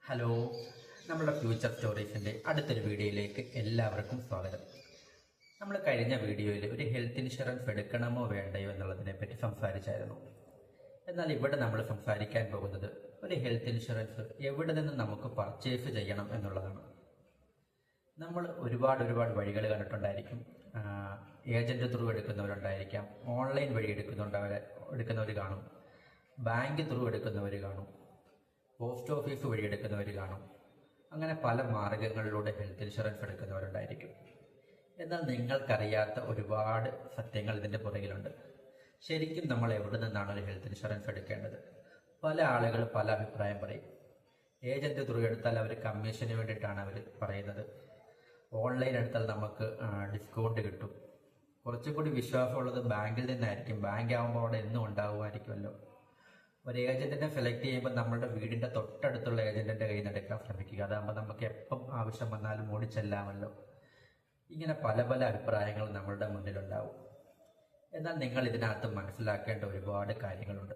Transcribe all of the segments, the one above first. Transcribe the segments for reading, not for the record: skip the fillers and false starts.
Hello, നമ്മുടെ future സ്റ്റോറീസിൻ്റെ അടുത്തൊരു വീഡിയോയിലേക്ക് എല്ലാവർക്കും സ്വാഗതം. നമ്മൾ കഴിഞ്ഞ വീഡിയോയിൽ ഒരു ഹെൽത്ത് ഇൻഷുറൻസ് എടുക്കണമോ വേണ്ടയോ എന്നുള്ളതിനെ പറ്റി സംസാരിച്ചായിരുന്നു. എന്നാൽ ഇവിടെ നമ്മൾ സംസാരിക്കാൻ പോകുന്നത് ഒരു ഹെൽത്ത് ഇൻഷുറൻസ് എവിടെ നിന്ന് നമുക്ക് പർച്ചേസ് ചെയ്യണം എന്നുള്ളതാണ്. നമ്മൾ ഒരുപാട് വഴികൾ കണ്ടിട്ടുണ്ടായിരിക്കും. ഏജന്റ് ത്രൂ എടുക്കുന്നവരുണ്ടായിരിക്കാം, ഓൺലൈൻ വഴി എടുക്കുന്നവർ കാണും, ബാങ്ക് ത്രൂ എടുക്കുന്നവർ കാണും, പോസ്റ്റ് ഓഫീസ് വഴി എടുക്കുന്നവർ കാണും. അങ്ങനെ പല മാർഗങ്ങളിലൂടെ ഹെൽത്ത് ഇൻഷുറൻസ് എടുക്കുന്നവരുണ്ടായിരിക്കും. എന്നാൽ നിങ്ങൾക്കറിയാത്ത ഒരുപാട് സത്യങ്ങൾ ഇതിൻ്റെ പുറകിലുണ്ട്. ശരിക്കും നമ്മൾ എവിടെ നിന്നാണ് ഒരു ഹെൽത്ത് ഇൻഷുറൻസ് എടുക്കേണ്ടത്? പല ആളുകൾ പല അഭിപ്രായം പറയും. ഏജന്റ് ത്രൂ എടുത്താൽ അവർ കമ്മീഷന് വേണ്ടിയിട്ടാണ് അവർ പറയുന്നത്. ഓൺലൈൻ എടുത്താൽ നമുക്ക് ഡിസ്കൗണ്ട് കിട്ടും. കുറച്ചും കൂടി വിശ്വാസമുള്ളത് ബാങ്കിൽ നിന്നായിരിക്കും. ബാങ്ക് ആകുമ്പോൾ അവിടെ എന്നും ഉണ്ടാകുമായിരിക്കുമല്ലോ. ഒരു ഏജന്റിനെ സെലക്ട് ചെയ്യുമ്പോൾ നമ്മുടെ വീടിന്റെ തൊട്ടടുത്തുള്ള ഏജന്റിന്റെ കയ്യിൽ നിന്ന് എടുക്കാൻ ശ്രമിക്കുക. അതാകുമ്പോൾ നമുക്ക് എപ്പം ആവശ്യം വന്നാലും ഓടിച്ചെല്ലാമല്ലോ. ഇങ്ങനെ പല അഭിപ്രായങ്ങൾ നമ്മളുടെ മുന്നിലുണ്ടാവും. എന്നാൽ നിങ്ങൾ ഇതിനകത്ത് മനസ്സിലാക്കേണ്ട ഒരുപാട് കാര്യങ്ങളുണ്ട്.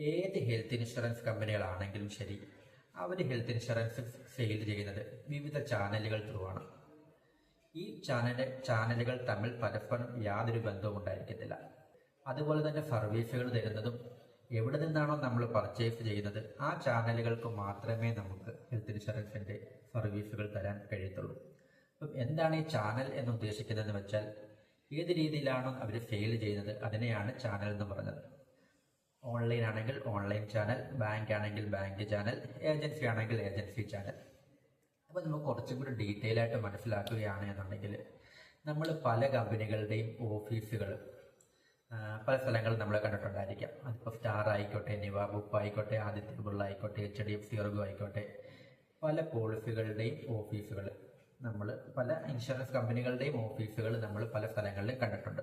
ഏത് ഹെൽത്ത് ഇൻഷുറൻസ് കമ്പനികളാണെങ്കിലും ശരി, അവർ ഹെൽത്ത് ഇൻഷുറൻസ് സെയിൽ ചെയ്യുന്നത് വിവിധ ചാനലുകൾ ത്രൂ ആണ്. ഈ ചാനലുകൾ തമ്മിൽ പരസ്പരം യാതൊരു ബന്ധവും ഉണ്ടായിരിക്കത്തില്ല. അതുപോലെ തന്നെ സർവീസുകൾ തരുന്നതും എവിടെ നിന്നാണോ നമ്മൾ പർച്ചേസ് ചെയ്യുന്നത് ആ ചാനലുകൾക്ക് മാത്രമേ നമുക്ക് ഹെൽത്ത് ഇൻഷുറൻസിന്റെ സർവീസുകൾ തരാൻ കഴിയത്തുള്ളൂ. അപ്പം എന്താണ് ഈ ചാനൽ എന്ന് ഉദ്ദേശിക്കുന്നതെന്ന് വെച്ചാൽ, ഏത് രീതിയിലാണോ അവർ സെയിൽ ചെയ്യുന്നത് അതിനെയാണ് ചാനൽ എന്ന് പറഞ്ഞത്. ഓൺലൈൻ ആണെങ്കിൽ ഓൺലൈൻ ചാനൽ, ബാങ്ക് ആണെങ്കിൽ ബാങ്ക് ചാനൽ, ഏജൻസി ആണെങ്കിൽ ഏജൻസി ചാനൽ. അപ്പോൾ നമുക്ക് കുറച്ചും കൂടി ഡീറ്റെയിൽ ആയിട്ട് മനസ്സിലാക്കുകയാണ് എന്നുണ്ടെങ്കിൽ, നമ്മൾ പല കമ്പനികളുടെയും ഓഫീസുകൾ പല സ്ഥലങ്ങളിൽ നമ്മൾ കണ്ടിട്ടുണ്ടായിരിക്കാം. അതിപ്പോൾ സ്റ്റാർ ആയിക്കോട്ടെ, നിവ ബുപ്പ് ആയിക്കോട്ടെ, ആദിത്യ ബിർള ആയിക്കോട്ടെ, HDFC ERGO ആയിക്കോട്ടെ, പല പോളിസികളുടെയും ഓഫീസുകൾ നമ്മൾ, പല ഇൻഷുറൻസ് കമ്പനികളുടെയും ഓഫീസുകൾ നമ്മൾ പല സ്ഥലങ്ങളിൽ കണ്ടിട്ടുണ്ട്.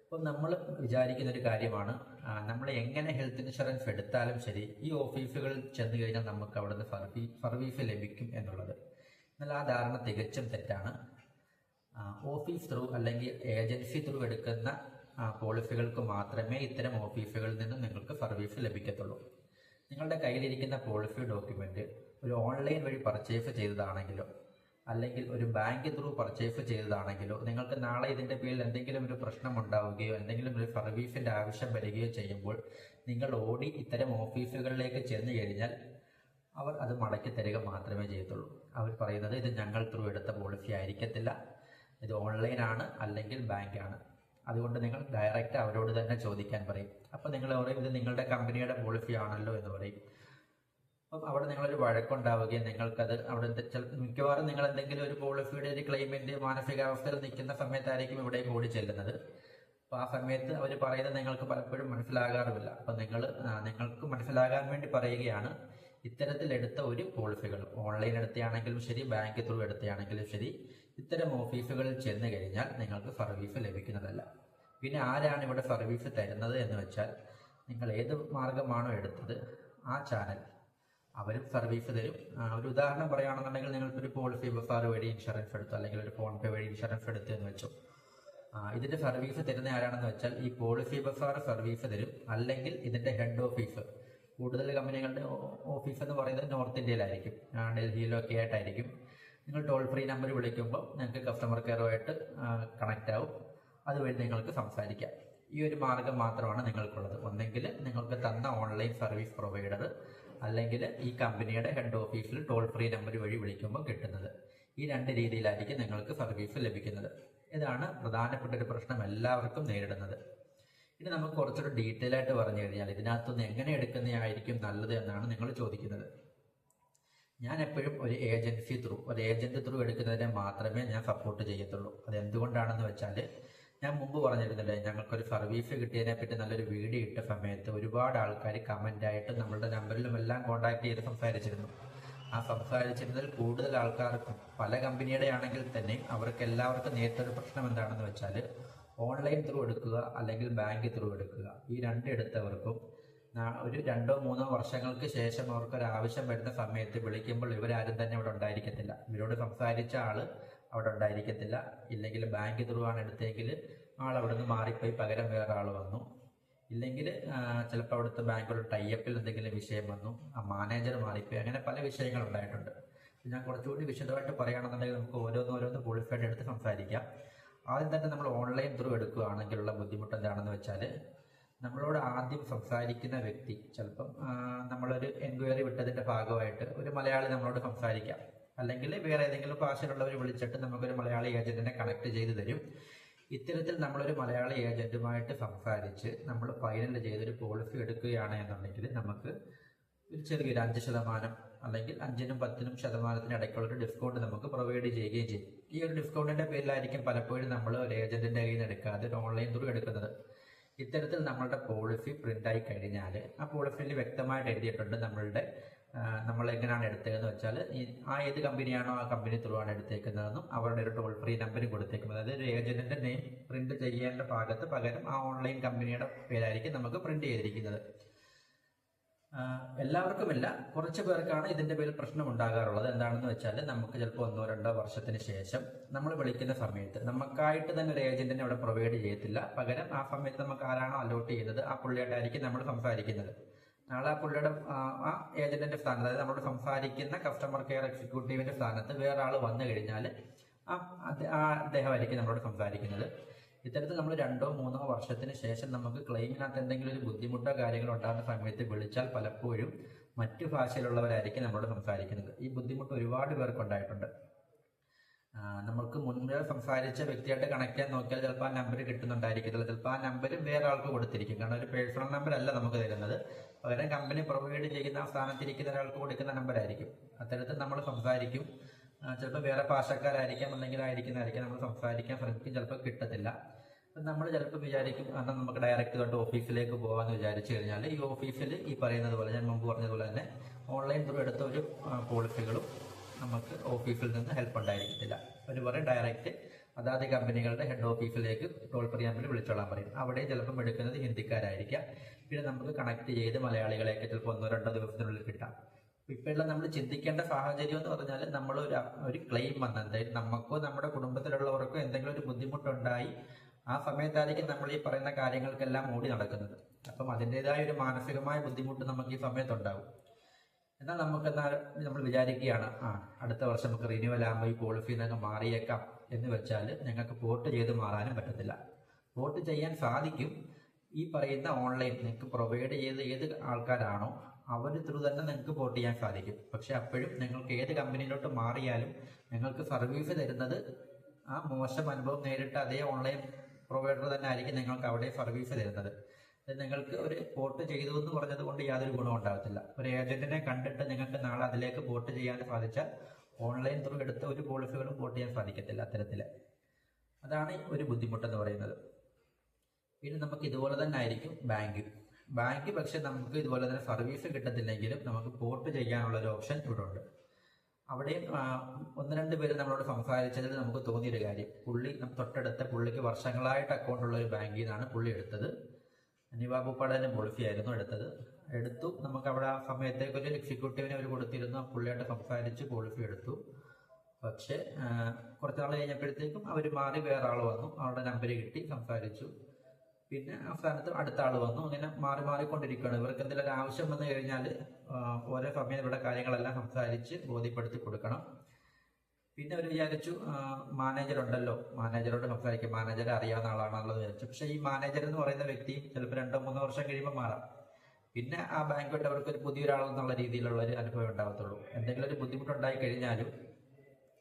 അപ്പം നമ്മൾ വിചാരിക്കുന്ന ഒരു കാര്യമാണ്, നമ്മൾ എങ്ങനെ ഹെൽത്ത് ഇൻഷുറൻസ് എടുത്താലും ശരി ഈ ഓഫീസുകളിൽ ചെന്ന് കഴിഞ്ഞാൽ നമുക്ക് അവിടുന്ന് സർവീസ് ലഭിക്കും എന്നുള്ളത്. എന്നാൽ ആ ധാരണ തികച്ചും തെറ്റാണ്. ഓഫീസ് ത്രൂ അല്ലെങ്കിൽ ഏജൻസി ത്രൂ എടുക്കുന്ന പോളിസികൾക്ക് മാത്രമേ ഇത്തരം ഓഫീസുകളിൽ നിന്ന് നിങ്ങൾക്ക് സർവീസ് ലഭിക്കത്തുള്ളൂ. നിങ്ങളുടെ കയ്യിലിരിക്കുന്ന പോളിസി ഡോക്യുമെന്റ് ഒരു ഓൺലൈൻ വഴി പർച്ചേസ് ചെയ്തതാണെങ്കിലോ അല്ലെങ്കിൽ ഒരു ബാങ്ക് ത്രൂ പർച്ചേസ് ചെയ്തതാണെങ്കിലോ നിങ്ങൾക്ക് നാളെ ഇതിന്റെ പേരിൽ എന്തെങ്കിലും ഒരു പ്രശ്നം ഉണ്ടാവുകയോ എന്തെങ്കിലും ഒരു സർവീസിന്റെ ആവശ്യം വരികയോ ചെയ്യുമ്പോൾ നിങ്ങൾ ഓടി ഇത്തരം ഓഫീസുകളിലേക്ക് ചെന്ന് കഴിഞ്ഞാൽ അവർ അത് മടക്കി തരിക മാത്രമേ ചെയ്യത്തുള്ളൂ. അവർ പറയുന്നത് ഇത് ഞങ്ങൾ ത്രൂ എടുത്ത പോളിസി ആയിരിക്കത്തില്ല, ഇത് ഓൺലൈൻ ആണ് അല്ലെങ്കിൽ ബാങ്ക് ആണ്, അതുകൊണ്ട് നിങ്ങൾ ഡയറക്റ്റ് അവരോട് തന്നെ ചോദിക്കാൻ പറയും. അപ്പം നിങ്ങൾ പറയും ഇത് നിങ്ങളുടെ കമ്പനിയുടെ പോളിസി ആണല്ലോ എന്ന് പറയും. അപ്പം അവിടെ നിങ്ങളൊരു വഴക്കുണ്ടാവുകയും നിങ്ങൾക്കത് അവിടെ മിക്കവാറും നിങ്ങൾ എന്തെങ്കിലും ഒരു പോളിസിയുടെ ഒരു ക്ലെയിമിന്റെ മാനസികാവസ്ഥയിൽ നിൽക്കുന്ന സമയത്തായിരിക്കും ഇവിടെ കൂടി ചെല്ലുന്നത്. അപ്പോൾ ആ സമയത്ത് അവർ പറയുന്നത് നിങ്ങൾക്ക് പലപ്പോഴും മനസ്സിലാകാറുമില്ല. അപ്പം നിങ്ങൾക്ക് മനസ്സിലാകാൻ വേണ്ടി പറയുകയാണ്, ഇത്തരത്തിൽ എടുത്ത ഒരു പോളിസികൾ ഓൺലൈൻ എടുത്തയാണെങ്കിലും ശരി ബാങ്ക് ത്രൂ എടുത്തയാണെങ്കിലും ശരി ഇത്തരം ഓഫീസുകളിൽ ചെന്ന് കഴിഞ്ഞാൽ നിങ്ങൾക്ക് സർവീസ് ലഭിക്കുന്നതല്ല. പിന്നെ ആരാണ് ഇവിടെ സർവീസ് തരുന്നത് എന്ന് വെച്ചാൽ, നിങ്ങൾ ഏത് മാർഗമാണോ എടുത്തത് ആ ചാനൽ അവരും സർവീസ് തരും. ഒരു ഉദാഹരണം പറയുകയാണെന്നുണ്ടെങ്കിൽ, നിങ്ങൾക്കൊരു പോളിസി ബസാർ വഴി ഇൻഷുറൻസ് എടുത്തു അല്ലെങ്കിൽ ഒരു ഫോൺ പേ വഴി ഇൻഷുറൻസ് എടുത്തു എന്ന് വെച്ചു. ഇതിന്റെ സർവീസ് തരുന്ന ആരാണെന്ന് വെച്ചാൽ ഈ പോളിസി ബസാർ സർവീസ് തരും, അല്ലെങ്കിൽ ഇതിന്റെ ഹെഡ് ഓഫീസ്. കൂടുതൽ കമ്പനികളുടെ ഓഫീസ് എന്ന് പറയുന്നത് നോർത്ത് ഇന്ത്യയിലായിരിക്കും, ഡൽഹിയിലോ ഒക്കെ ആയിട്ടായിരിക്കും. നിങ്ങൾ ടോൾ ഫ്രീ നമ്പർ വിളിക്കുമ്പോൾ നിങ്ങൾക്ക് കസ്റ്റമർ കെയറുമായിട്ട് കണക്റ്റ് ആവും, അതുവഴി നിങ്ങൾക്ക് സംസാരിക്കാം. ഈ ഒരു മാർഗം മാത്രമാണ് നിങ്ങൾക്കുള്ളത്. ഒന്നെങ്കിൽ നിങ്ങൾക്ക് തന്ന ഓൺലൈൻ സർവീസ് പ്രൊവൈഡർ, അല്ലെങ്കിൽ ഈ കമ്പനിയുടെ ഹെഡ് ഓഫീസിൽ ടോൾ ഫ്രീ നമ്പർ വഴി വിളിക്കുമ്പോൾ കിട്ടുന്നത്. ഈ രണ്ട് രീതിയിലായിരിക്കും നിങ്ങൾക്ക് സർവീസ് ലഭിക്കുന്നത്. ഇതാണ് പ്രധാനപ്പെട്ട ഒരു പ്രശ്നം എല്ലാവർക്കും നേരിടുന്നത്. ഇനി നമുക്ക് കുറച്ചുകൂടി ഡീറ്റെയിൽ ആയിട്ട് പറഞ്ഞു കഴിഞ്ഞാൽ, ഇതിനകത്തുനിന്ന് എങ്ങനെ എടുക്കുന്നതായിരിക്കും നല്ലത് എന്നാണ് നിങ്ങൾ ചോദിക്കുന്നത്. ഞാൻ എപ്പോഴും ഒരു ഏജന്റ് ത്രൂ എടുക്കുന്നതിനെ മാത്രമേ ഞാൻ സപ്പോർട്ട് ചെയ്യത്തുള്ളൂ. അത് എന്തുകൊണ്ടാണെന്ന് വെച്ചാൽ, ഞാൻ മുമ്പ് പറഞ്ഞിരുന്നില്ലേ, ഞങ്ങൾക്കൊരു സർവീസ് കിട്ടിയതിനെ പറ്റി നല്ലൊരു വീഡിയോ ഇട്ട സമയത്ത് ഒരുപാട് ആൾക്കാർ കമന്റ് ആയിട്ട് നമ്മളുടെ നമ്പറിലും എല്ലാം കോൺടാക്ട് ചെയ്ത് സംസാരിച്ചിരുന്നു. ആ സംസാരിച്ചിരുന്നതിൽ കൂടുതൽ ആൾക്കാർക്കും പല കമ്പനിയുടെ ആണെങ്കിൽ തന്നെ അവർക്ക് എല്ലാവർക്കും നേരിട്ടൊരു പ്രശ്നം എന്താണെന്ന് വെച്ചാൽ, ഓൺലൈൻ ത്രൂ എടുക്കുക അല്ലെങ്കിൽ ബാങ്ക് ത്രൂ എടുക്കുക, ഈ രണ്ടെടുത്തവർക്കും ഒരു 2-3 വർഷങ്ങൾക്ക് ശേഷം അവർക്കൊരു ആവശ്യം വരുന്ന സമയത്ത് വിളിക്കുമ്പോൾ ഇവരാരും തന്നെ ഇവിടെ ഉണ്ടായിരിക്കത്തില്ല. ഇവരോട് സംസാരിച്ച ആള് അവിടെ ഉണ്ടായിരിക്കത്തില്ല. ഇല്ലെങ്കിൽ ബാങ്ക് ത്രൂ ആണ് എടുത്തെങ്കിൽ ആൾ അവിടെ നിന്ന് മാറിപ്പോയി പകരം വേറെ ആൾ വന്നു. ഇല്ലെങ്കിൽ ചിലപ്പോൾ അവിടുത്തെ ബാങ്കുകളുടെ ടൈപ്പിൽ എന്തെങ്കിലും വിഷയം വന്നു, ആ മാനേജർ മാറിപ്പോയി, അങ്ങനെ പല വിഷയങ്ങൾ ഉണ്ടായിട്ടുണ്ട്. ഞാൻ കുറച്ചുകൂടി വിശദമായിട്ട് പറയുകയാണെന്നുണ്ടെങ്കിൽ നമുക്ക് ഓരോന്നോരോന്ന് ക്വാളിഫൈഡ് എടുത്ത് സംസാരിക്കാം. ആദ്യം തന്നെ നമ്മൾ ഓൺലൈൻ ത്രൂ എടുക്കുകയാണെങ്കിലുള്ള ബുദ്ധിമുട്ട് എന്താണെന്ന് വെച്ചാൽ, നമ്മളോട് ആദ്യം സംസാരിക്കുന്ന വ്യക്തി ചിലപ്പം നമ്മളൊരു എൻക്വയറി വിട്ടതിൻ്റെ ഭാഗമായിട്ട് ഒരു മലയാളി നമ്മളോട് സംസാരിക്കാം, അല്ലെങ്കിൽ വേറെ ഏതെങ്കിലും ഭാഷയിലുള്ളവർ വിളിച്ചിട്ട് നമുക്കൊരു മലയാളി ഏജന്റിനെ കണക്ട് ചെയ്ത് തരും. ഇത്തരത്തിൽ നമ്മളൊരു മലയാളി ഏജന്റുമായിട്ട് സംസാരിച്ച് നമ്മൾ ഫൈനൽ ചെയ്തൊരു പോളിസി എടുക്കുകയാണ് എന്നുണ്ടെങ്കിൽ നമുക്ക് ഒരു ചെറിയൊരു 5% അല്ലെങ്കിൽ 5-നും 10-നും ശതമാനത്തിന് ഇടയ്ക്കുള്ളൊരു ഡിസ്കൗണ്ട് നമുക്ക് പ്രൊവൈഡ് ചെയ്യുകയും ചെയ്യും. ഈ ഒരു ഡിസ്കൗണ്ടിന്റെ പേരിലായിരിക്കും പലപ്പോഴും നമ്മൾ ഒരു ഏജന്റിന്റെ കയ്യിൽ നിന്ന് എടുക്കാതെ ഒരു ഓൺലൈൻ ത്രൂ എടുക്കുന്നത്. ഇത്തരത്തിൽ നമ്മളുടെ പോളിസി പ്രിന്റായി കഴിഞ്ഞാൽ ആ പോളിസിയിൽ വ്യക്തമായിട്ട് എഴുതിയിട്ടുണ്ട് നമ്മൾ എങ്ങനെയാണ് എടുത്തതെന്ന് വെച്ചാൽ, ഏത് കമ്പനിയാണോ ആ കമ്പനി ത്രൂ ആണ് എടുത്തേക്കുന്നതെന്നും അവരുടെ ഒരു ടോൾ ഫ്രീ നമ്പറും കൊടുത്തേക്കുന്നത്. അതായത് ഒരു ഏജന്റിന്റെ നെയിം പ്രിന്റ് ചെയ്യേണ്ട ഭാഗത്ത് പകരം ആ ഓൺലൈൻ കമ്പനിയുടെ പേരായിരിക്കും നമുക്ക് പ്രിന്റ് ചെയ്തിരിക്കുന്നത്. എല്ലാവർക്കുമില്ല, കുറച്ച് പേർക്കാണ് ഇതിന്റെ പേരിൽ പ്രശ്നം ഉണ്ടാകാറുള്ളത്. എന്താണെന്ന് വെച്ചാൽ, നമുക്ക് ചിലപ്പോൾ 1-2 വർഷത്തിന് ശേഷം നമ്മൾ വിളിക്കുന്ന സമയത്ത് നമുക്കായിട്ട് തന്നെ ഒരു ഏജന്റിനെ അവിടെ പ്രൊവൈഡ് ചെയ്യത്തില്ല. പകരം ആ സമയത്ത് നമുക്ക് ആരാണോ അലോട്ട് ചെയ്യുന്നത് ആ പുള്ളിയായിട്ടായിരിക്കും നമ്മൾ സംസാരിക്കുന്നത്. നാളെ ആ പുള്ളിയുടെ ആ ഏജന്റിന്റെ സ്ഥാനത്ത്, അതായത് നമ്മളോട് സംസാരിക്കുന്ന കസ്റ്റമർ കെയർ എക്സിക്യൂട്ടീവിന്റെ സ്ഥാനത്ത് വേറെ ആൾ വന്നു കഴിഞ്ഞാൽ അദ്ദേഹമായിരിക്കും നമ്മളോട് സംസാരിക്കുന്നത്. ഇത്തരത്തിൽ നമ്മൾ 2-3 വർഷത്തിന് ശേഷം നമുക്ക് ക്ലെയിമിനകത്ത് എന്തെങ്കിലും ഒരു ബുദ്ധിമുട്ടോ കാര്യങ്ങളോ ഉണ്ടാകുന്ന സമയത്ത് വിളിച്ചാൽ പലപ്പോഴും മറ്റു ഭാഷയിലുള്ളവരായിരിക്കും നമ്മളോട് സംസാരിക്കുന്നത്. ഈ ബുദ്ധിമുട്ട് ഒരുപാട് പേർക്ക് ഉണ്ടായിട്ടുണ്ട്. നമുക്ക് മുൻപേ സംസാരിച്ച വ്യക്തിയായിട്ട് കണക്ട് ചെയ്യാൻ നോക്കിയാൽ ചിലപ്പോൾ ആ നമ്പർ കിട്ടുന്നുണ്ടായിരിക്കത്തില്ല, ചിലപ്പോൾ ആ നമ്പർ വേറെ ആൾക്ക് കൊടുത്തിരിക്കും. കാരണം ഒരു പേഴ്സണൽ നമ്പർ അല്ല നമുക്ക് തരുന്നത്, പകരം കമ്പനി പ്രൊവൈഡ് ചെയ്യുന്ന ആ സ്ഥാനത്തിരിക്കുന്ന ഒരാൾക്ക് കൊടുക്കുന്ന നമ്പറായിരിക്കും. അത്തരത്തിൽ നമ്മൾ സംസാരിക്കും. ചിലപ്പോൾ വേറെ ഭാഷക്കാരായിരിക്കാം, അല്ലെങ്കിൽ നമ്മൾ സംസാരിക്കാൻ ശ്രമിക്കും, ചിലപ്പോൾ കിട്ടത്തില്ല. നമ്മൾ ചിലപ്പോൾ വിചാരിക്കും എന്നാൽ നമുക്ക് ഡയറക്റ്റ് തൊട്ട് ഓഫീസിലേക്ക് പോകാമെന്ന് വിചാരിച്ചു കഴിഞ്ഞാൽ, ഈ ഓഫീസിൽ ഈ പറയുന്നത് പോലെ, ഞാൻ മുമ്പ് പറഞ്ഞതുപോലെ തന്നെ ഓൺലൈൻ ത്രൂ എടുത്ത ഒരു പോളിസികളും നമുക്ക് ഓഫീസിൽ നിന്ന് ഹെൽപ്പ് ഉണ്ടായിരിക്കത്തില്ല. അവർ പറയും ഡയറക്റ്റ് അതാത് കമ്പനികളുടെ ഹെഡ് ഓഫീസിലേക്ക് ടോൾ ഫ്രീ നമ്പർ വിളിച്ചോളാൻ പറയും. അവിടെ ചിലപ്പം എടുക്കുന്നത് ഹിന്ദിക്കാരായിരിക്കാം. പിന്നെ നമുക്ക് കണക്ട് ചെയ്ത് മലയാളികളെയൊക്കെ ചിലപ്പോൾ 1-2 ദിവസത്തിനുള്ളിൽ കിട്ടാം. ഇപ്പോഴുള്ള നമ്മൾ ചിന്തിക്കേണ്ട സാഹചര്യം എന്ന് പറഞ്ഞാൽ, നമ്മൾ ഒരു ക്ലെയിം വന്നത് നമുക്കോ നമ്മുടെ കുടുംബത്തിലുള്ളവർക്കോ എന്തെങ്കിലും ഒരു ബുദ്ധിമുട്ടുണ്ടായി ആ സമയത്തായിരിക്കും നമ്മൾ ഈ പറയുന്ന കാര്യങ്ങൾക്കെല്ലാം ഓടി നടക്കുന്നത്. അപ്പം അതിൻ്റെതായ ഒരു മാനസികമായ ബുദ്ധിമുട്ട് നമുക്ക് ഈ സമയത്തുണ്ടാകും. എന്നാൽ നമ്മൾ വിചാരിക്കുകയാണ് അടുത്ത വർഷം നമുക്ക് റിന്യൂവൽ ആകുമ്പോൾ ഈ പോളിസിയിൽ നിന്ന് മാറിയേക്കാം എന്ന് വെച്ചാൽ ഞങ്ങൾക്ക് പോർട്ട് ചെയ്ത് മാറാനും പറ്റത്തില്ല. പോർട്ട് ചെയ്യാൻ സാധിക്കും. ഈ പറയുന്ന ഓൺലൈൻ നിങ്ങൾക്ക് പ്രൊവൈഡ് ചെയ്ത് ഏത് ആൾക്കാരാണോ അവർ ത്രൂ തന്നെ നിങ്ങൾക്ക് പോർട്ട് ചെയ്യാൻ സാധിക്കും. പക്ഷെ അപ്പോഴും നിങ്ങൾക്ക് ഏത് കമ്പനിയിലോട്ട് മാറിയാലും നിങ്ങൾക്ക് സർവീസ് തരുന്നത് ആ മോശം അനുഭവം നേരിട്ട് അതേ ഓൺലൈൻ പ്രൊവൈഡർ തന്നെ ആയിരിക്കും നിങ്ങൾക്ക് അവിടെ സർവീസ് തരുന്നത്. നിങ്ങൾക്ക് ഒരു പോർട്ട് ചെയ്തു എന്ന് പറഞ്ഞത് കൊണ്ട് യാതൊരു ഗുണവും ഉണ്ടാകത്തില്ല. ഒരു ഏജന്റിനെ കണ്ടിട്ട് നിങ്ങൾക്ക് നാളെ അതിലേക്ക് പോർട്ട് ചെയ്യാൻ സാധിച്ചാൽ ഓൺലൈൻ ത്രൂ എടുത്ത ഒരു പോളിസികളും പോർട്ട് ചെയ്യാൻ സാധിക്കത്തില്ല. അത്തരത്തിൽ അതാണ് ഒരു ബുദ്ധിമുട്ടെന്ന് പറയുന്നത്. പിന്നെ നമുക്ക് ഇതുപോലെ തന്നെ ആയിരിക്കും ബാങ്ക് പക്ഷെ നമുക്ക് ഇതുപോലെ തന്നെ സർവീസ് കിട്ടത്തില്ലെങ്കിലും നമുക്ക് പോർട്ട് ചെയ്യാനുള്ള ഒരു ഓപ്ഷൻ ഇവിടെ ഉണ്ട്. അവിടെയും 1-2 പേര് നമ്മളോട് സംസാരിച്ചതിൽ നമുക്ക് തോന്നിയൊരു കാര്യം, തൊട്ടടുത്ത പുള്ളിക്ക് വർഷങ്ങളായിട്ട് അക്കൗണ്ട് ഉള്ള ഒരു ബാങ്കിൽ നിന്നാണ് പുള്ളി എടുത്തത്. നിവാബുപ്പാടേൻ്റെ പോളിസി ആയിരുന്നു എടുത്തു. നമുക്ക് അവിടെ ആ സമയത്തേക്ക് ഒരു എക്സിക്യൂട്ടീവിനെ അവർ കൊടുത്തിരുന്നു. പുള്ളിയായിട്ട് സംസാരിച്ച് പോളിസി എടുത്തു. പക്ഷെ കുറച്ച് നാൾ കഴിഞ്ഞപ്പോഴത്തേക്കും അവർ മാറി വേറെ ആൾ വന്നു, അവരുടെ നമ്പർ കിട്ടി, സംസാരിച്ചു. പിന്നെ ആ സ്ഥാനത്ത് അടുത്ത ആൾ വന്നു. അങ്ങനെ മാറിക്കൊണ്ടിരിക്കുകയാണ്. ഇവർക്ക് എന്തെങ്കിലും ഒരു ആവശ്യം വന്നു കഴിഞ്ഞാൽ ഓരോ സമയം ഇവിടെ കാര്യങ്ങളെല്ലാം സംസാരിച്ച് ബോധ്യപ്പെടുത്തി കൊടുക്കണം. പിന്നെ അവർ വിചാരിച്ചു മാനേജർ ഉണ്ടല്ലോ, മാനേജറോട് സംസാരിക്കും, മാനേജറെ അറിയാവുന്ന ആളാണെന്നുള്ളത് വിചാരിച്ചു. പക്ഷെ ഈ മാനേജർ എന്ന് പറയുന്ന വ്യക്തിയും ചിലപ്പോൾ 2-3 വർഷം കഴിയുമ്പോൾ മാറാം. പിന്നെ ആ ബാങ്കുമായിട്ട് അവർക്ക് ഒരു പുതിയൊരാളെന്നുള്ള രീതിയിലുള്ള ഒരു അനുഭവം ഉണ്ടാകത്തുള്ളൂ. എന്തെങ്കിലും ഒരു ബുദ്ധിമുട്ടുണ്ടായി കഴിഞ്ഞാലും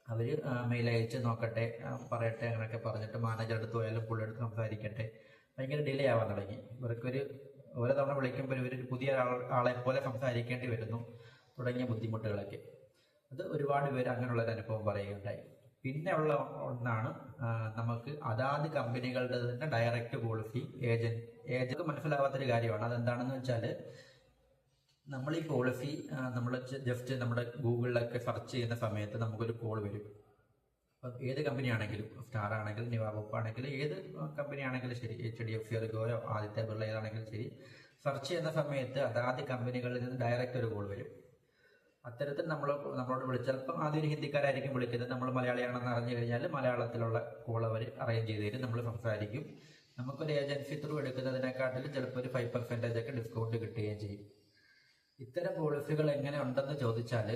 അവർ മെയിൽ അയച്ച് നോക്കട്ടെ, പറയട്ടെ, അങ്ങനെയൊക്കെ പറഞ്ഞിട്ട് മാനേജർ അടുത്ത് പോയാലും പുള്ളിയെടുത്ത് സംസാരിക്കട്ടെ. ഭയങ്കര ഡിലേ ആവാൻ തുടങ്ങി. ഇവർക്കൊരു ഓരോ തവണ വിളിക്കുമ്പോൾ ഇവരൊരു പുതിയ ആളെ പോലെ സംസാരിക്കേണ്ടി വരുന്നു തുടങ്ങിയ ബുദ്ധിമുട്ടുകളൊക്കെ. അത് ഒരുപാട് പേര് അങ്ങനെയുള്ളൊരു അനുഭവം പറയുകയുണ്ടായി. പിന്നെ ഉള്ള ഒന്നാണ് നമുക്ക് അതാത് കമ്പനികളുടെ തന്നെ ഡയറക്റ്റ് പോളിസി ഏജന്റ് മനസ്സിലാവാത്തൊരു കാര്യമാണ്. അതെന്താണെന്ന് വെച്ചാൽ, നമ്മൾ ഈ പോളിസി നമ്മൾ ജസ്റ്റ് നമ്മുടെ ഗൂഗിളിലൊക്കെ സെർച്ച് ചെയ്യുന്ന സമയത്ത് നമുക്കൊരു കോൾ വരും. അപ്പം ഏത് കമ്പനിയാണെങ്കിലും, സ്റ്റാർ ആണെങ്കിലും നിവാബുപ്പ് ആണെങ്കിലും ഏത് കമ്പനിയാണെങ്കിലും ശരി, HDFC റിഗോയോ ആദിത്യ ബിർള ഏതാണെങ്കിലും ശരി, സെർച്ച് ചെയ്യുന്ന സമയത്ത് അതാത് കമ്പനികളിൽ നിന്ന് ഡയറക്റ്റ് ഒരു കോൾ വരും. അത്തരത്തിൽ നമ്മളോട് വിളിച്ചപ്പം ആദ്യം ഒരു ഹിന്ദിക്കാരായിരിക്കും വിളിക്കുന്നത്. നമ്മൾ മലയാളിയാണെന്ന് അറിഞ്ഞു കഴിഞ്ഞാൽ മലയാളത്തിലുള്ള കോൾ അവർ അറേഞ്ച് ചെയ്ത് തരും, നമ്മൾ സംസാരിക്കും. നമുക്കൊരു ഏജൻസി ത്രൂ എടുക്കുന്നതിനെക്കാട്ടിലും ചിലപ്പോൾ ഒരു 5% ഒക്കെ ഡിസ്കൗണ്ട് കിട്ടുകയും ചെയ്യും. ഇത്തരം പോളിസികൾ എങ്ങനെ ഉണ്ടെന്ന് ചോദിച്ചാൽ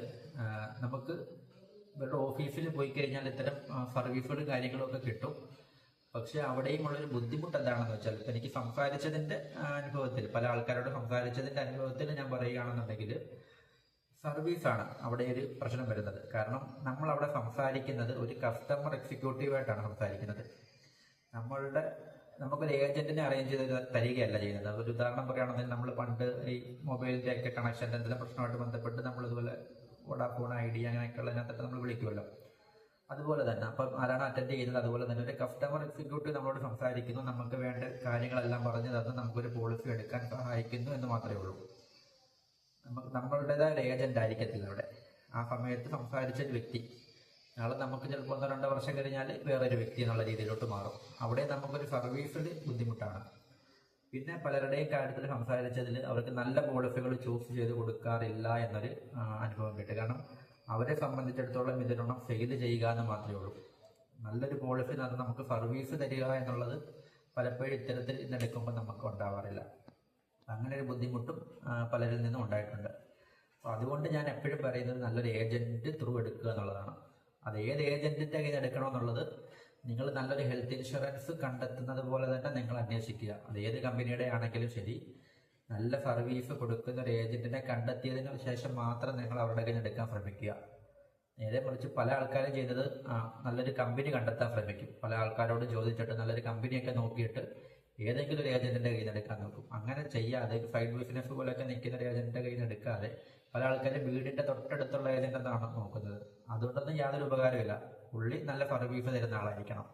നമുക്ക് ഇവരുടെ ഓഫീസിൽ പോയി കഴിഞ്ഞാൽ ഇത്തരം സർവീസുകളും കാര്യങ്ങളും ഒക്കെ കിട്ടും. പക്ഷെ അവിടെയും ഉള്ളൊരു ബുദ്ധിമുട്ട് എന്താണെന്ന് വെച്ചാൽ ഇപ്പം എനിക്ക് സംസാരിച്ചതിൻ്റെ അനുഭവത്തിൽ, പല ആൾക്കാരോട് സംസാരിച്ചതിൻ്റെ അനുഭവത്തിൽ ഞാൻ പറയുകയാണെന്നുണ്ടെങ്കിൽ സർവീസാണ് അവിടെ ഒരു പ്രശ്നം വരുന്നത്. കാരണം നമ്മൾ അവിടെ സംസാരിക്കുന്നത് ഒരു കസ്റ്റമർ എക്സിക്യൂട്ടീവായിട്ടാണ് സംസാരിക്കുന്നത്. നമുക്കൊരു ഏജന്റിനെ അറേഞ്ച് ചെയ്ത് തരികയല്ല ചെയ്യുന്നത്. ഒരു ഉദാഹരണം പറയുകയാണെന്നുണ്ടെങ്കിൽ നമ്മൾ പണ്ട് ഈ മൊബൈലിൻ്റെ ഒക്കെ കണക്ഷൻ്റെ എന്തെങ്കിലും പ്രശ്നമായിട്ട് ബന്ധപ്പെട്ട് നമ്മൾ ഇതുപോലെ വോഡാഫോൺ, ഐഡിയ അങ്ങനെയൊക്കെയുള്ളതിനകത്തൊക്കെ നമ്മൾ വിളിക്കുമല്ലോ. അതുപോലെ തന്നെ അപ്പം ആരാണ് അറ്റൻഡ് ചെയ്യുന്നത്, അതുപോലെ തന്നെ ഒരു കസ്റ്റമർ എക്സിക്യൂട്ടീവ് നമ്മളോട് സംസാരിക്കുന്നു, നമുക്ക് വേണ്ട കാര്യങ്ങളെല്ലാം പറഞ്ഞു തന്ന് നമുക്കൊരു പോളിസി എടുക്കാൻ സഹായിക്കുന്നു എന്ന് മാത്രമേ ഉള്ളൂ. നമ്മളുടേതായ ഒരു ഏജന്റ് ആയിരിക്കത്തില്ല അവിടെ. ആ സമയത്ത് സംസാരിച്ച ഒരു വ്യക്തി നാളെ നമുക്ക് ചിലപ്പോൾ 1-2 വർഷം കഴിഞ്ഞാൽ വേറൊരു വ്യക്തി എന്നുള്ള രീതിയിലോട്ട് മാറും. അവിടെ നമുക്കൊരു സർവീസിൽ ബുദ്ധിമുട്ടാണ്. പിന്നെ പലരുടെയും കാര്യത്തിൽ സംസാരിച്ചതിൽ അവർക്ക് നല്ല പോളിസികൾ ചൂസ് ചെയ്ത് കൊടുക്കാറില്ല എന്നൊരു അനുഭവം കിട്ടും. കാരണം അവരെ സംബന്ധിച്ചിടത്തോളം ഇതിനൊന്നും ഫെയിൽ ചെയ്യുക എന്ന് മാത്രമേ ഉള്ളൂ. നല്ലൊരു പോളിസി നമുക്ക് സർവീസ് തരിക എന്നുള്ളത് പലപ്പോഴും ഇത്തരത്തിൽ ഇന്നെടുക്കുമ്പോൾ നമുക്ക് ഉണ്ടാവാറില്ല. അങ്ങനെ ഒരു ബുദ്ധിമുട്ടും പലരിൽ നിന്നും ഉണ്ടായിട്ടുണ്ട്. അപ്പോൾ അതുകൊണ്ട് ഞാൻ എപ്പോഴും പറയുന്നത് നല്ലൊരു ഏജന്റ് ത്രൂ എടുക്കുക എന്നുള്ളതാണ്. അത് ഏത് ഏജന്റിന്റെ കയ്യിൽ എടുക്കണമെന്നുള്ളത് നിങ്ങൾ നല്ലൊരു ഹെൽത്ത് ഇൻഷുറൻസ് കണ്ടെത്തുന്നത് പോലെ തന്നെ നിങ്ങൾ അന്വേഷിക്കുക. അത് ഏത് കമ്പനിയുടെ ആണെങ്കിലും ശരി, നല്ല സർവീസ് കൊടുക്കുന്ന ഒരു ഏജന്റിനെ കണ്ടെത്തിയതിന് ശേഷം മാത്രം നിങ്ങൾ അവരുടെ കയ്യിൽ എടുക്കാൻ ശ്രമിക്കുക. നേരെ മറിച്ച് പല ആൾക്കാരും ചെയ്യുന്നത് നല്ലൊരു കമ്പനി കണ്ടെത്താൻ ശ്രമിക്കും. പല ആൾക്കാരോട് ചോദിച്ചിട്ട് നല്ലൊരു കമ്പനിയൊക്കെ നോക്കിയിട്ട് ഏതെങ്കിലും ഒരു ഏജന്റിന്റെ കയ്യിൽ നിന്ന് എടുക്കാൻ നോക്കും. അങ്ങനെ ചെയ്യാതെ സൈഡ് ബിസിനസ് പോലെയൊക്കെ നിൽക്കുന്ന ഒരു ഏജന്റിന്റെ കയ്യിൽ നിന്ന് എടുക്കാതെ പല ആൾക്കാരും വീടിന്റെ തൊട്ടടുത്തുള്ള ഏജന്റ് എന്നാണ് നോക്കുന്നത്. അതുകൊണ്ടൊന്നും യാതൊരു ഉപകാരമില്ല. പുള്ളി നല്ല സർവീസ് തരുന്ന ആളായിരിക്കണം.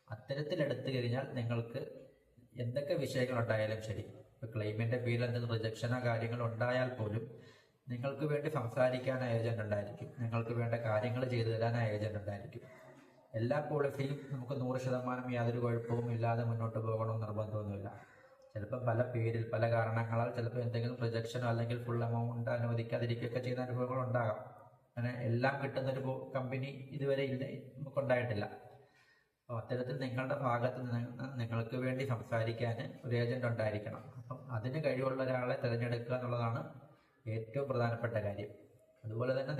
അത്തരത്തിൽ എടുത്തു കഴിഞ്ഞാൽ നിങ്ങൾക്ക് എന്തൊക്കെ വിഷയങ്ങളുണ്ടായാലും ശരി, ഇപ്പോൾ ക്ലെയിമിന്റെ പേരിൽ എന്തെങ്കിലും റിജക്ഷനോ കാര്യങ്ങളോ ഉണ്ടായാൽ പോലും നിങ്ങൾക്ക് വേണ്ടി സംസാരിക്കാൻ ഏജന്റ് ഉണ്ടായിരിക്കും. നിങ്ങൾക്ക് വേണ്ട കാര്യങ്ങൾ ചെയ്തു തരാൻ ഏജന്റ് ഉണ്ടായിരിക്കും. എല്ലാ പോളിസിയും നമുക്ക് 100% യാതൊരു കുഴപ്പവും ഇല്ലാതെ മുന്നോട്ട് പോകണമെന്ന് നിർബന്ധമൊന്നുമില്ല. ചിലപ്പോൾ പല പേരിൽ പല കാരണങ്ങളാൽ ചിലപ്പോൾ എന്തെങ്കിലും പ്രൊജക്ഷനോ അല്ലെങ്കിൽ ഫുൾ എമൗണ്ട് അനുവദിക്കാതിരിക്കുകയൊക്കെ ചെയ്യുന്ന അനുഭവങ്ങൾ ഉണ്ടാകാം. അങ്ങനെ എല്ലാം കിട്ടുന്നൊരു കമ്പനി ഇതുവരെ നമുക്കുണ്ടായിട്ടില്ല. അപ്പോൾ അത്തരത്തിൽ നിങ്ങളുടെ ഭാഗത്ത് നിന്ന് നിങ്ങൾക്ക് വേണ്ടി സംസാരിക്കാൻ ഒരു ഏജന്റ് ഉണ്ടായിരിക്കണം. അപ്പം അതിന് കഴിവുള്ള ഒരാളെ തിരഞ്ഞെടുക്കുക എന്നുള്ളതാണ് ഏറ്റവും പ്രധാനപ്പെട്ട കാര്യം. അതുപോലെ തന്നെ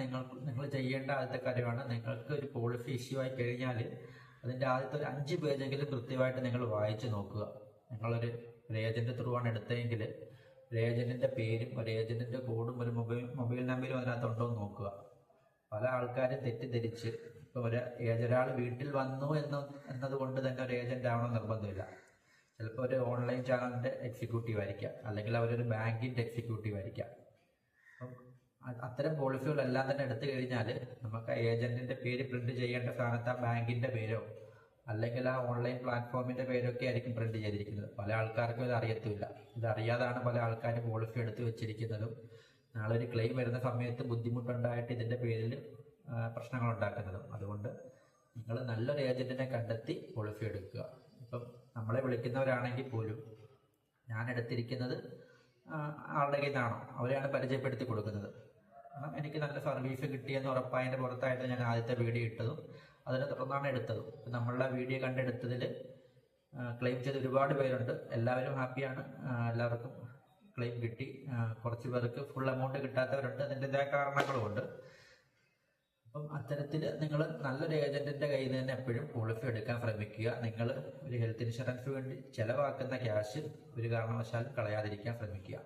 നിങ്ങൾ ചെയ്യേണ്ട ആദ്യത്തെ കാര്യമാണ്, നിങ്ങൾക്ക് ഒരു പോളിസി ഇഷ്യൂ ആയി കഴിഞ്ഞാൽ അതിൻ്റെ ആദ്യത്തെ ഒരു 5 പേജെങ്കിലും കൃത്യമായിട്ട് നിങ്ങൾ വായിച്ച് നോക്കുക. നിങ്ങളൊരു ഏജന്റ് ത്രൂ ആണ് എടുത്തതെങ്കിൽ ഒരു ഏജന്റിന്റെ പേരും ഒരു ഏജന്റിന്റെ കോഡും ഒരു മൊബൈൽ നമ്പരും അതിനകത്തുണ്ടോ എന്ന് നോക്കുക. പല ആൾക്കാരും തെറ്റിദ്ധരിച്ച് ഇപ്പോൾ ഒരാൾ വീട്ടിൽ വന്നു എന്നതുകൊണ്ട് തന്നെ ഒരു ഏജന്റ് ആവണം നിർബന്ധമില്ല. ചിലപ്പോൾ ഒരു ഓൺലൈൻ ചാനലിന്റെ എക്സിക്യൂട്ടീവ് ആയിരിക്കാം, അല്ലെങ്കിൽ അവരൊരു ബാങ്കിന്റെ എക്സിക്യൂട്ടീവ് ആയിരിക്കാം. അപ്പം അത്തരം പോളിസികളെല്ലാം തന്നെ എടുത്തു കഴിഞ്ഞാൽ നമുക്ക് ആ ഏജന്റിന്റെ പേര് പ്രിന്റ് ചെയ്യേണ്ട സ്ഥാനത്ത് ആ ബാങ്കിന്റെ പേരോ അല്ലെങ്കിൽ ആ ഓൺലൈൻ പ്ലാറ്റ്ഫോമിന്റെ പേരൊക്കെ ആയിരിക്കും പ്രിന്റ് ചെയ്തിരിക്കുന്നത്. പല ആൾക്കാർക്കും ഇത് അറിയത്തില്ല. ഇതറിയാതാണ് പല ആൾക്കാരും പോളിസി എടുത്തു വെച്ചിരിക്കുന്നതും നാളെ ഒരു ക്ലെയിം വരുന്ന സമയത്ത് ബുദ്ധിമുട്ടുണ്ടായിട്ട് ഇതിന്റെ പേരിൽ പ്രശ്നങ്ങൾ ഉണ്ടാക്കുന്നതും. അതുകൊണ്ട് നിങ്ങൾ നല്ലൊരു ഏജന്റിനെ കണ്ടെത്തി പോളിസി എടുക്കുക. ഇപ്പം നമ്മളെ വിളിക്കുന്നവരാണെങ്കിൽ പോലും ഞാൻ എടുത്തിരിക്കുന്നത് ആളുടെ കയ്യിൽ നിന്നാണോ അവരെയാണ് പരിചയപ്പെടുത്തി കൊടുക്കുന്നത്. കാരണം എനിക്ക് നല്ല സർവീസ് കിട്ടിയെന്ന് ഉറപ്പായതിൻ്റെ പുറത്തായിട്ട് ഞാൻ ആദ്യത്തെ വീഡിയോ ഇട്ടതും അതിനെ തുടർന്നാണ് എടുത്തതും. നമ്മളുടെ വീഡിയോ കണ്ടെടുത്തതിൽ ക്ലെയിം ചെയ്ത് ഒരുപാട് പേരുണ്ട്. എല്ലാവരും ഹാപ്പിയാണ്. എല്ലാവർക്കും ക്ലെയിം കിട്ടി. കുറച്ച് പേർക്ക് ഫുൾ എമൗണ്ട് കിട്ടാത്തവരുണ്ട്. അതിൻ്റെതായ കാരണങ്ങളുമുണ്ട്. അപ്പം അത്തരത്തിൽ നിങ്ങൾ നല്ലൊരു ഏജന്റിന്റെ കയ്യിൽ നിന്ന് തന്നെ എപ്പോഴും പോളിസി എടുക്കാൻ ശ്രമിക്കുക. നിങ്ങൾ ഒരു ഹെൽത്ത് ഇൻഷുറൻസ് വേണ്ടി ചെലവാക്കുന്ന ക്യാഷ് ഒരു കാരണവശാലും കളയാതിരിക്കാൻ ശ്രമിക്കുക.